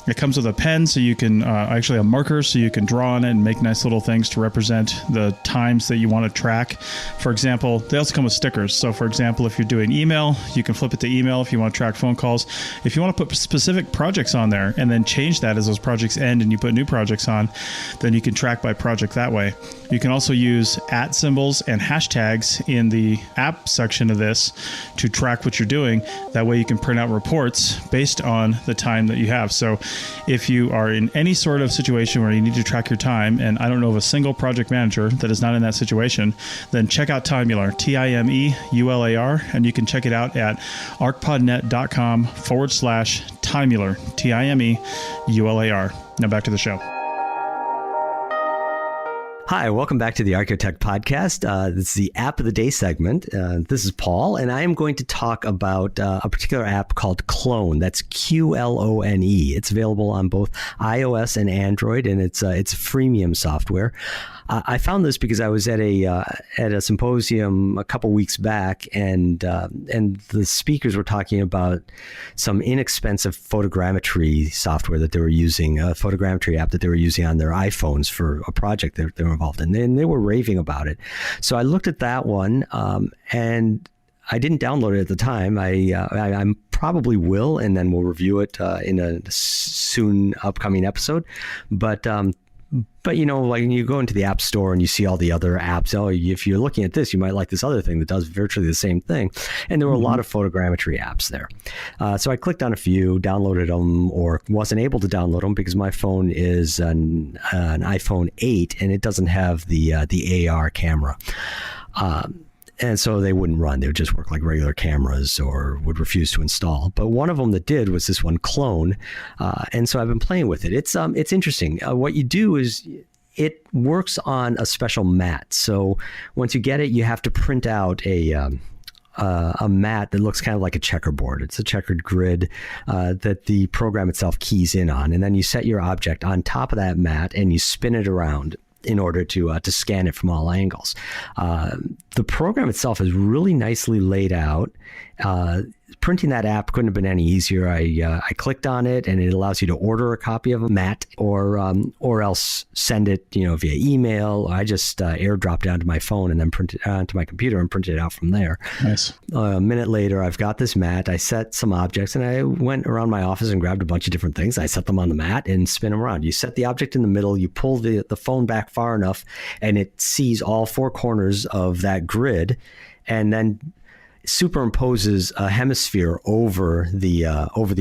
It comes with a pen, so you can actually a marker, so you can draw on it and make nice little things to represent the times that you want to track. For example, they also come with stickers. So for example, if you're doing email, you can flip it to email if you want to track phone calls. If you want to put specific projects on there and then change that as those projects end and you put new projects on, then you can track by project that way. You can also use @ symbols and hashtags in the app section of this to track what you're doing. That way you can print out reports based on the time that you have. So if you are in any sort of situation where you need to track your time, and I don't know of a single project manager that is not in that situation, then check out Timular, Timular, and you can check it out at arcpodnet.com/Timular, Timular. Now back to the show. Hi, welcome back to the ArchaeoTech Podcast. This is the App of the Day segment. This is Paul, and I am going to talk about a particular app called Clone. That's Qlone. It's available on both iOS and Android, and it's freemium software. I found this because I was at a symposium a couple weeks back, and the speakers were talking about some inexpensive photogrammetry software that they were using, a photogrammetry app that they were using on their iPhones for a project that they were involved in, and they were raving about it. So I looked at that one, and I didn't download it at the time. I probably will, and then we'll review it in a soon upcoming episode. But you know, like when you go into the App Store and you see all the other apps, if you're looking at this, you might like this other thing that does virtually the same thing. And there were a lot of photogrammetry apps there. So I clicked on a few, downloaded them, or wasn't able to download them because my phone is an iPhone 8 and it doesn't have the AR camera. And so they wouldn't run. They would just work like regular cameras or would refuse to install. But one of them that did was this one, Clone. And so I've been playing with it. It's interesting. What you do is it works on a special mat. So once you get it, you have to print out a mat that looks kind of like a checkerboard. It's a checkered grid that the program itself keys in on. And then you set your object on top of that mat and you spin it around in order to scan it from all angles. The program itself is really nicely laid out. Printing that app couldn't have been any easier. I clicked on it, and it allows you to order a copy of a mat, or else send it, via email. I just airdropped it onto my phone and then print it onto my computer and printed it out from there. Nice. A minute later, I've got this mat. I set some objects, and I went around my office and grabbed a bunch of different things. I set them on the mat and spin them around. You set the object in the middle. You pull the phone back far enough, and it sees all four corners of that grid, and then superimposes a hemisphere over the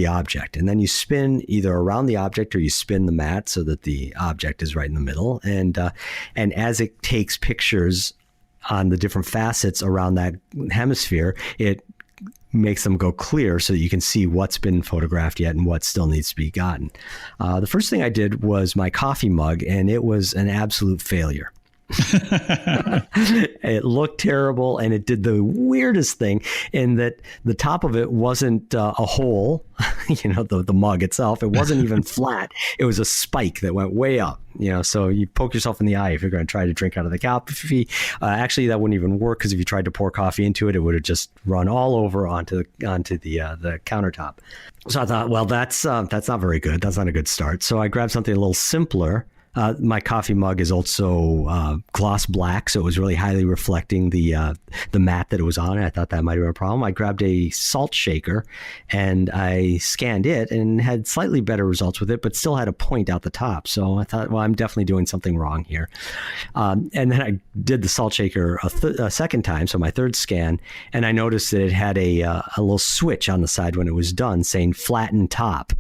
object, and then you spin either around the object or you spin the mat so that the object is right in the middle. And as it takes pictures on the different facets around that hemisphere, it makes them go clear so that you can see what's been photographed yet and what still needs to be gotten. The first thing I did was my coffee mug, and it was an absolute failure. It looked terrible, and it did the weirdest thing in that the top of it wasn't a hole, the mug itself. It wasn't even flat. It was a spike that went way up, so you poke yourself in the eye if you're going to try to drink out of the coffee. Actually, that wouldn't even work, because if you tried to pour coffee into it, it would have just run all over onto the countertop. So I thought, well, that's not very good. That's not a good start. So I grabbed something a little simpler. My coffee mug is also gloss black, so it was really highly reflecting the mat that it was on. I thought that might have been a problem. I grabbed a salt shaker and I scanned it and had slightly better results with it, but still had a point out the top. So I thought, well, I'm definitely doing something wrong here. And then I did the salt shaker a second time, so my third scan, and I noticed that it had a little switch on the side when it was done saying flatten top.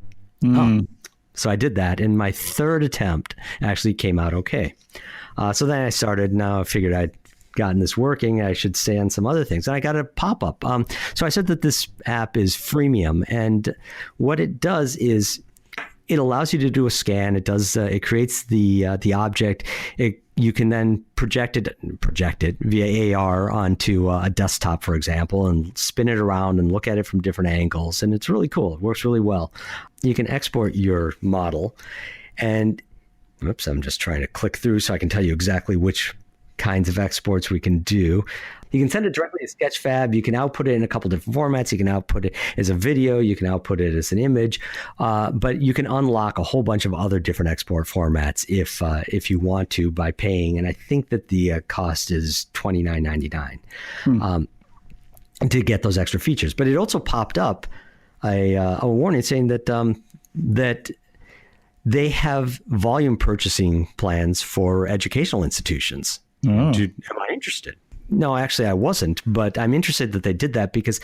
Oh. So I did that, and my third attempt actually came out okay. So then I started. Now I figured I'd gotten this working. I should stay on some other things. And I got a pop-up. So I said that this app is freemium, and what it does is it allows you to do a scan. It does. It creates the object. You can then project it via AR onto a desktop, for example, and spin it around and look at it from different angles. And it's really cool. It works really well. You can export your model, and I'm just trying to click through so I can tell you exactly which kinds of exports we can do. You can send it directly to Sketchfab. You can output it in a couple different formats. You can output it as a video. You can output it as an image, but you can unlock a whole bunch of other different export formats if you want to by paying. And I think that the cost is $29.99 to get those extra features. But it also popped up a warning saying that that they have volume purchasing plans for educational institutions. Am I interested? No, actually, I wasn't, but I'm interested that they did that because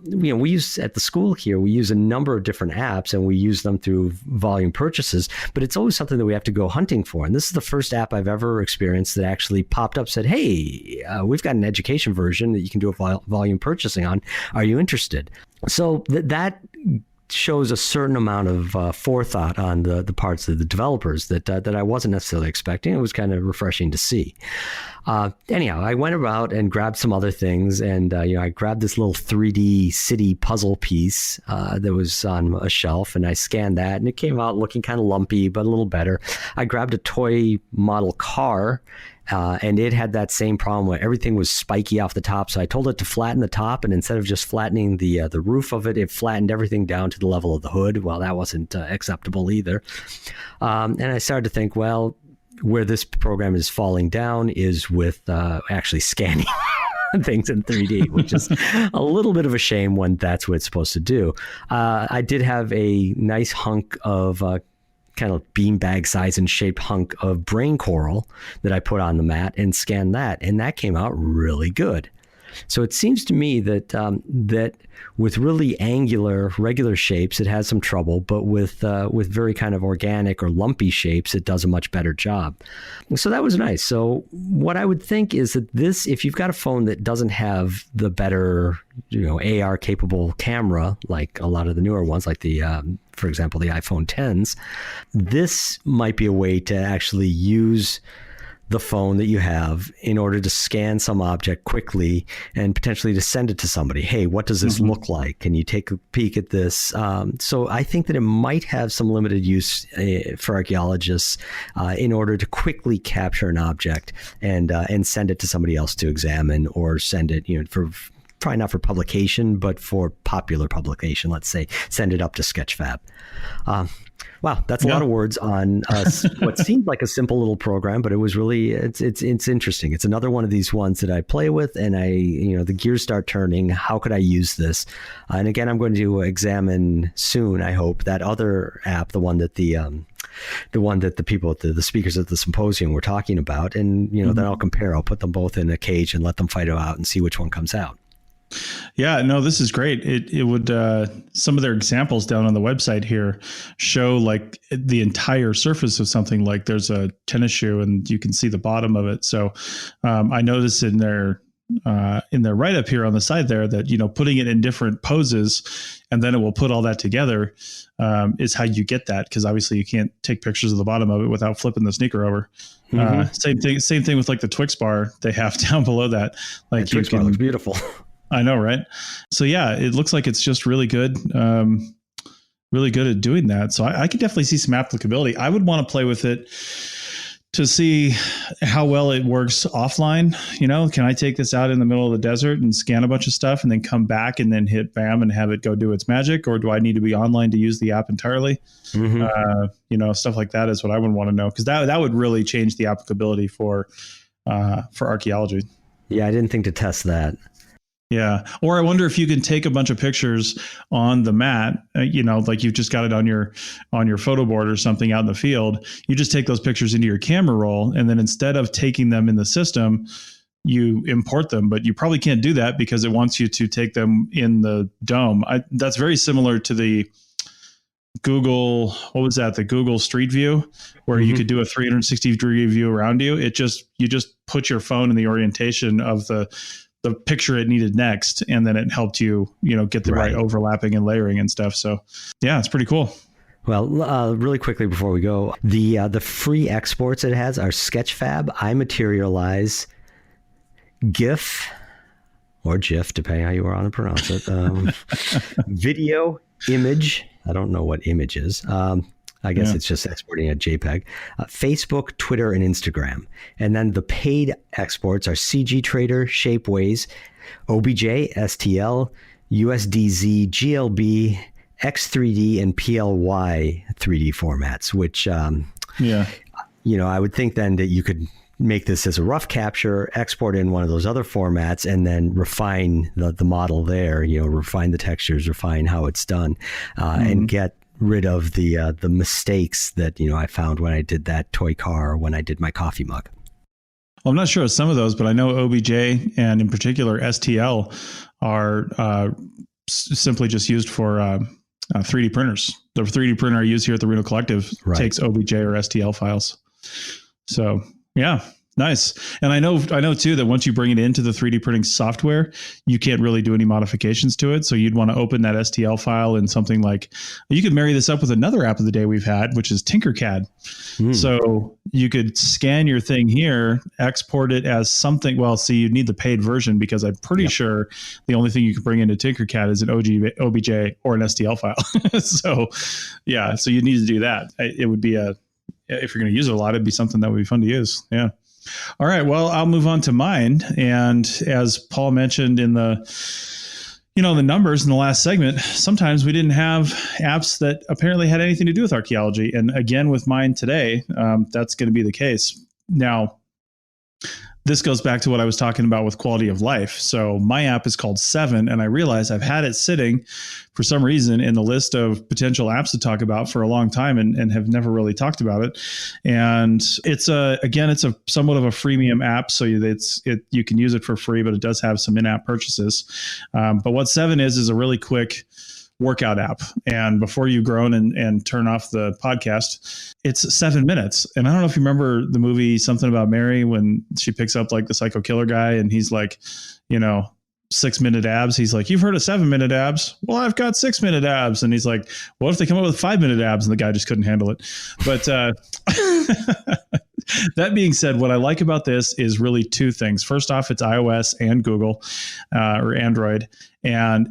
we use at the school here, we use a number of different apps and we use them through volume purchases, but it's always something that we have to go hunting for. And this is the first app I've ever experienced that actually popped up, said, hey, we've got an education version that you can do a volume purchasing on. Are you interested? So that shows a certain amount of forethought on the parts of the developers that I wasn't necessarily expecting. It was kind of refreshing to see. Anyhow, I went about and grabbed some other things, and I grabbed this little 3D city puzzle piece that was on a shelf, and I scanned that, and it came out looking kind of lumpy, but a little better. I grabbed a toy model car, and it had that same problem where everything was spiky off the top. So I told it to flatten the top, and instead of just flattening the roof of it, it flattened everything down to the level of the hood. Well, that wasn't acceptable either. And I started to think, well, where this program is falling down is with actually scanning things in 3D, which is a little bit of a shame when that's what it's supposed to do. I did have a nice hunk of kind of beanbag size and shaped hunk of brain coral that I put on the mat and scanned that, and that came out really good. So it seems to me that that with really angular, regular shapes, it has some trouble, but with very kind of organic or lumpy shapes, it does a much better job. So that was nice. So what I would think is that this, if you've got a phone that doesn't have the better, AR capable camera, like a lot of the newer ones, like the, for example, the iPhone 10s, this might be a way to actually use the phone that you have in order to scan some object quickly and potentially to send it to somebody. Hey, what does this look like? Can you take a peek at this? So I think that it might have some limited use for archaeologists in order to quickly capture an object and send it to somebody else to examine, or send it, for probably not for publication, but for popular publication. Let's say send it up to Sketchfab. Wow, that's a lot of words on what seemed like a simple little program, but it was really, it's interesting. It's another one of these ones that I play with, and the gears start turning. How could I use this? And again, I'm going to examine soon, I hope, that other app, the one that the people at the speakers at the symposium were talking about, and then I'll compare. I'll put them both in a cage and let them fight it out and see which one comes out. Yeah, no, this is great. It would, some of their examples down on the website here show like the entire surface of something. Like there's a tennis shoe and you can see the bottom of it. So I noticed in their in the write up here on the side there that, putting it in different poses and then it will put all that together is how you get that. Because obviously you can't take pictures of the bottom of it without flipping the sneaker over. Same thing with like the Twix bar they have down below that. Like the Twix bar looks beautiful. I know, right? So yeah, it looks like it's just really good. Really good at doing that. So I could definitely see some applicability. I would want to play with it to see how well it works offline. Can I take this out in the middle of the desert and scan a bunch of stuff and then come back and then hit bam and have it go do its magic? Or do I need to be online to use the app entirely? Stuff like that is what I would want to know, because that would really change the applicability for archaeology. Yeah, I didn't think to test that. Yeah. Or I wonder if you can take a bunch of pictures on the mat, like you've just got it on your photo board or something out in the field. You just take those pictures into your camera roll, and then instead of taking them in the system, you import them. But you probably can't do that because it wants you to take them in the dome. That's very similar to the Google, the Google Street View, where you could do a 360-degree view around you. You just put your phone in the orientation of the picture it needed next, and then it helped you, get the right overlapping and layering and stuff. So yeah, it's pretty cool. Well, really quickly before we go, the free exports it has are Sketchfab, iMaterialize, GIF, or GIF, depending how you want to pronounce it, video, image. I don't know what image is. I guess it's just exporting a JPEG, Facebook, Twitter, and Instagram. And then the paid exports are CG Trader, Shapeways, OBJ, STL, USDZ, GLB, X3D, and PLY 3D formats, which, I would think then that you could make this as a rough capture, export in one of those other formats, and then refine the model there, refine the textures, refine how it's done, and get rid of the mistakes that I found when I did that toy car or when I did my coffee mug. Well, I'm not sure of some of those, but I know OBJ and in particular STL are simply just used for 3D printers. The 3D printer I use here at the Reno Collective takes OBJ or STL files. So yeah. Nice. And I know too that once you bring it into the 3D printing software, you can't really do any modifications to it. So you'd want to open that STL file in something like, you could marry this up with another app of the day we've had, which is Tinkercad. So you could scan your thing here, export it as something. Well, see, you need the paid version because I'm pretty sure the only thing you can bring into Tinkercad is an OBJ or an STL file. So yeah, so you need to do that. It would be if you're going to use it a lot, it'd be something that would be fun to use. Yeah. All right. Well, I'll move on to mine. And as Paul mentioned in the numbers in the last segment, sometimes we didn't have apps that apparently had anything to do with archaeology. And again, with mine today, that's going to be the case. Now, this goes back to what I was talking about with quality of life. So my app is called 7, and I realized I've had it sitting for some reason in the list of potential apps to talk about for a long time and have never really talked about it. And it's somewhat of a freemium app. So you can use it for free, but it does have some in-app purchases. But what 7 is a really quick workout app. And before you groan and turn off the podcast, it's 7 minutes. And I don't know if you remember the movie Something About Mary, when she picks up like the psycho killer guy and he's like, 6-minute abs. He's like, you've heard of 7-minute abs? Well, I've got 6-minute abs. And he's like, what if they come up with 5-minute abs? And the guy just couldn't handle it. But that being said, what I like about this is really two things. First off, it's iOS and Google or Android. And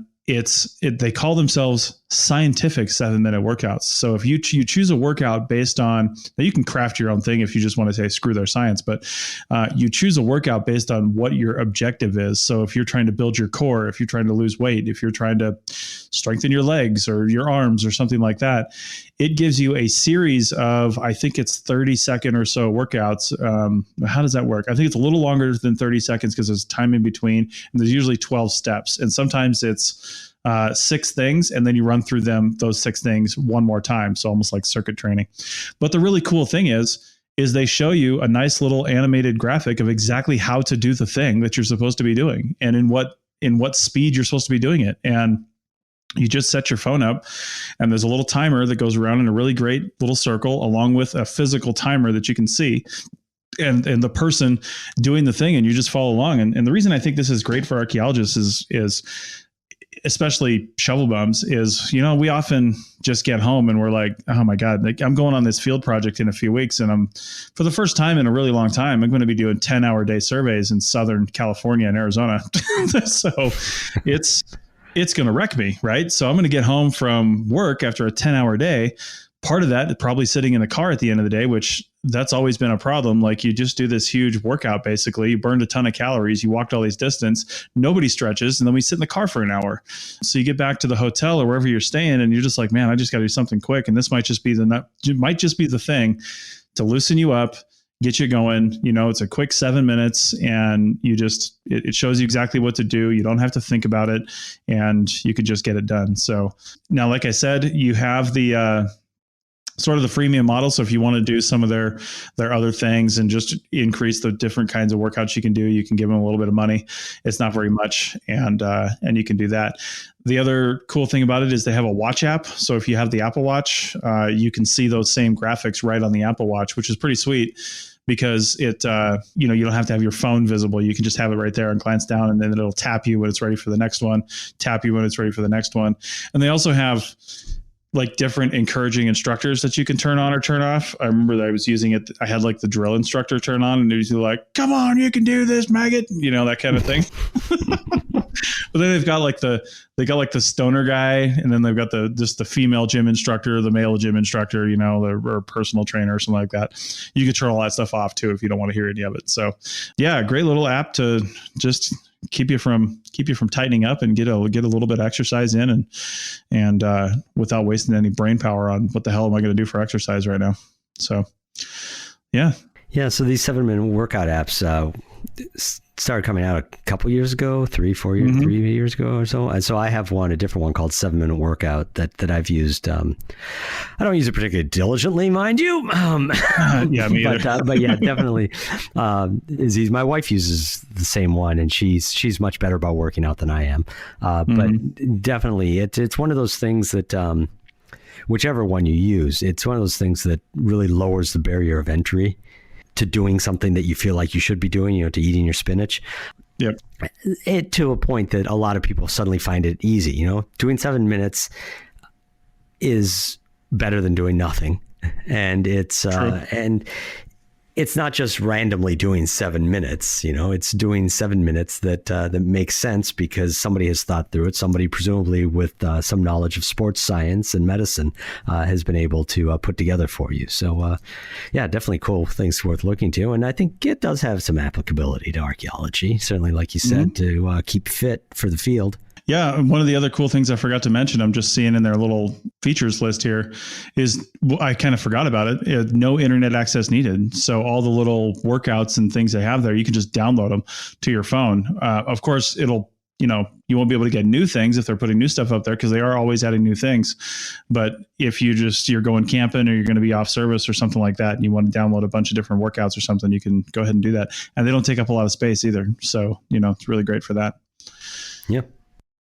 they call themselves scientific 7-minute workouts. So if you choose a workout based on, now you can craft your own thing if you just want to say screw their science, but you choose a workout based on what your objective is. So if you're trying to build your core, if you're trying to lose weight, if you're trying to strengthen your legs or your arms or something like that, it gives you a series of, I think it's 30-second or so workouts. How does that work? I think it's a little longer than 30 seconds because there's time in between, and there's usually 12 steps. And sometimes it's 6 things, and then you run through those 6 things one more time. So almost like circuit training. But the really cool thing is they show you a nice little animated graphic of exactly how to do the thing that you're supposed to be doing and in what speed you're supposed to be doing it. And you just set your phone up, and there's a little timer that goes around in a really great little circle, along with a physical timer that you can see. and the person doing the thing, and you just follow along. And the reason I think this is great for archaeologists is especially shovel bums is, we often just get home and we're like, oh my God, like I'm going on this field project in a few weeks. And I'm, for the first time in a really long time, I'm going to be doing 10-hour-day surveys in Southern California and Arizona. So it's going to wreck me. Right. So I'm going to get home from work after a 10-hour day. Part of that is probably sitting in the car at the end of the day, which that's always been a problem. Like you just do this huge workout, basically. You burned a ton of calories. You walked all these distance. Nobody stretches. And then we sit in the car for an hour. So you get back to the hotel or wherever you're staying and you're just like, man, I just got to do something quick. And this might just be the thing to loosen you up, get you going. It's a quick 7 minutes and it shows you exactly what to do. You don't have to think about it and you could just get it done. So now, like I said, you have the, sort of the freemium model. So if you want to do some of their other things and just increase the different kinds of workouts you can do, you can give them a little bit of money. It's not very much. And you can do that. The other cool thing about it is they have a watch app. So if you have the Apple Watch, you can see those same graphics right on the Apple Watch, which is pretty sweet because it, you don't have to have your phone visible. You can just have it right there and glance down and then it'll tap you when it's ready for the next one, tap you when it's ready for the next one. And they also have like different encouraging instructors that you can turn on or turn off. I remember that I was using it. I had like the drill instructor turn on and it was like, come on, you can do this, maggot, that kind of thing. But then they've got like the stoner guy. And then they've got the female gym instructor, the male gym instructor, or personal trainer or something like that. You can turn all that stuff off too, if you don't want to hear any of it. So yeah, great little app to just keep you from tightening up and get a little bit of exercise in and without wasting any brain power on what the hell am I going to do for exercise right now. So, yeah. Yeah. So these 7-minute workout apps started coming out a couple years ago, 3 years ago or so. And so I have a different one called 7-minute workout that I've used. I don't use it particularly diligently, mind you. Yeah, me either. But yeah, definitely. My wife uses the same one and she's much better about working out than I am. But definitely it's one of those things that, whichever one you use, it's one of those things that really lowers the barrier of entry to doing something that you feel like you should be doing, to eating your spinach. Yep. To a point that a lot of people suddenly find it easy. Doing 7 minutes is better than doing nothing. And it's it's not just randomly doing 7 minutes, it's doing 7 minutes that makes sense because somebody has thought through it. Somebody presumably with some knowledge of sports science and medicine has been able to put together for you. So yeah, definitely cool things worth looking to. And I think it does have some applicability to archaeology, certainly, like you said, to keep fit for the field. Yeah. One of the other cool things I forgot to mention, I'm just seeing in their little features list here is I kind of forgot about it. No internet access needed. So all the little workouts and things they have there, you can just download them to your phone. Of course, it'll, you won't be able to get new things if they're putting new stuff up there because they are always adding new things. But if you're going camping or you're going to be off service or something like that, and you want to download a bunch of different workouts or something, you can go ahead and do that. And they don't take up a lot of space either. So, it's really great for that. Yeah.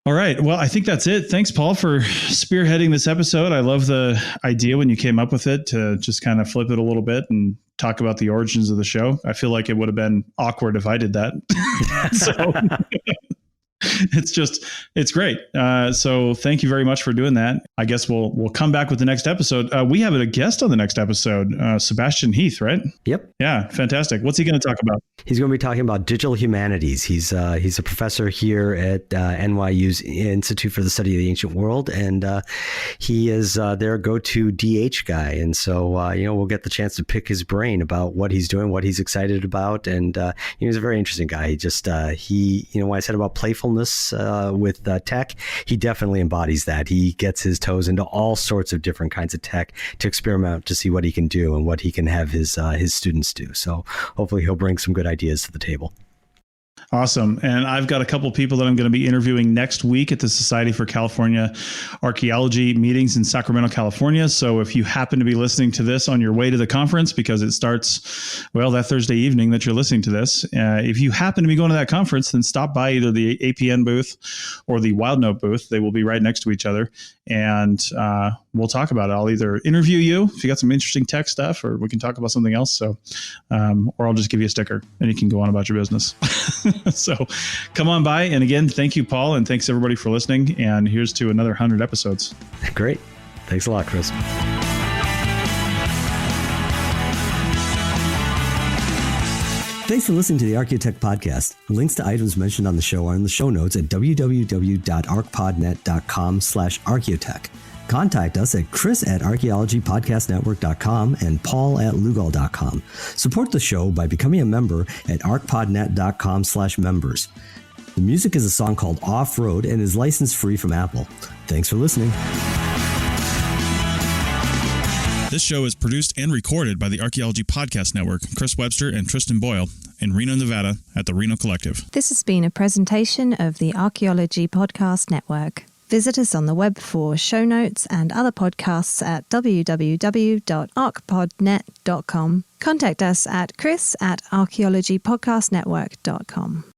All right. Well, I think that's it. Thanks, Paul, for spearheading this episode. I love the idea when you came up with it to just kind of flip it a little bit and talk about the origins of the show. I feel like it would have been awkward if I did that. So it's great. So thank you very much for doing that. I guess we'll come back with the next episode. We have a guest on the next episode, Sebastian Heath, right? Yep. Yeah. Fantastic. What's he going to talk about? He's going to be talking about digital humanities. He's a professor here at NYU's Institute for the Study of the Ancient World, and he is their go-to DH guy. And so, we'll get the chance to pick his brain about what he's doing, what he's excited about. And he's a very interesting guy. He just, when I said about playfulness with tech, he definitely embodies that. He gets his toes into all sorts of different kinds of tech to experiment to see what he can do and what he can have his students do. So hopefully he'll bring some good ideas to the table. Awesome. And I've got a couple of people that I'm going to be interviewing next week at the Society for California Archaeology meetings in Sacramento, California. So if you happen to be listening to this on your way to the conference, because it starts, that Thursday evening that you're listening to this, if you happen to be going to that conference, then stop by either the APN booth or the WildNote booth. They will be right next to each other. And we'll talk about it. I'll either interview you if you got some interesting tech stuff, or we can talk about something else. So, or I'll just give you a sticker and you can go on about your business. So come on by. And again, thank you, Paul. And thanks everybody for listening. And here's to another 100 episodes. Great. Thanks a lot, Chris. Thanks for listening to the ArchaeoTech Podcast. Links to items mentioned on the show are in the show notes at www.archpodnet.com/archaeotech. Contact us at chris@archaeologypodcastnetwork.com and paul@lugal.com. Support the show by becoming a member at archpodnet.com/members. The music is a song called Off-Road and is license free from Apple. Thanks for listening. This show is produced and recorded by the Archaeology Podcast Network, Chris Webster and Tristan Boyle, in Reno, Nevada, at the Reno Collective. This has been a presentation of the Archaeology Podcast Network. Visit us on the web for show notes and other podcasts at www.archpodnet.com. Contact us at chris@archaeologypodcastnetwork.com.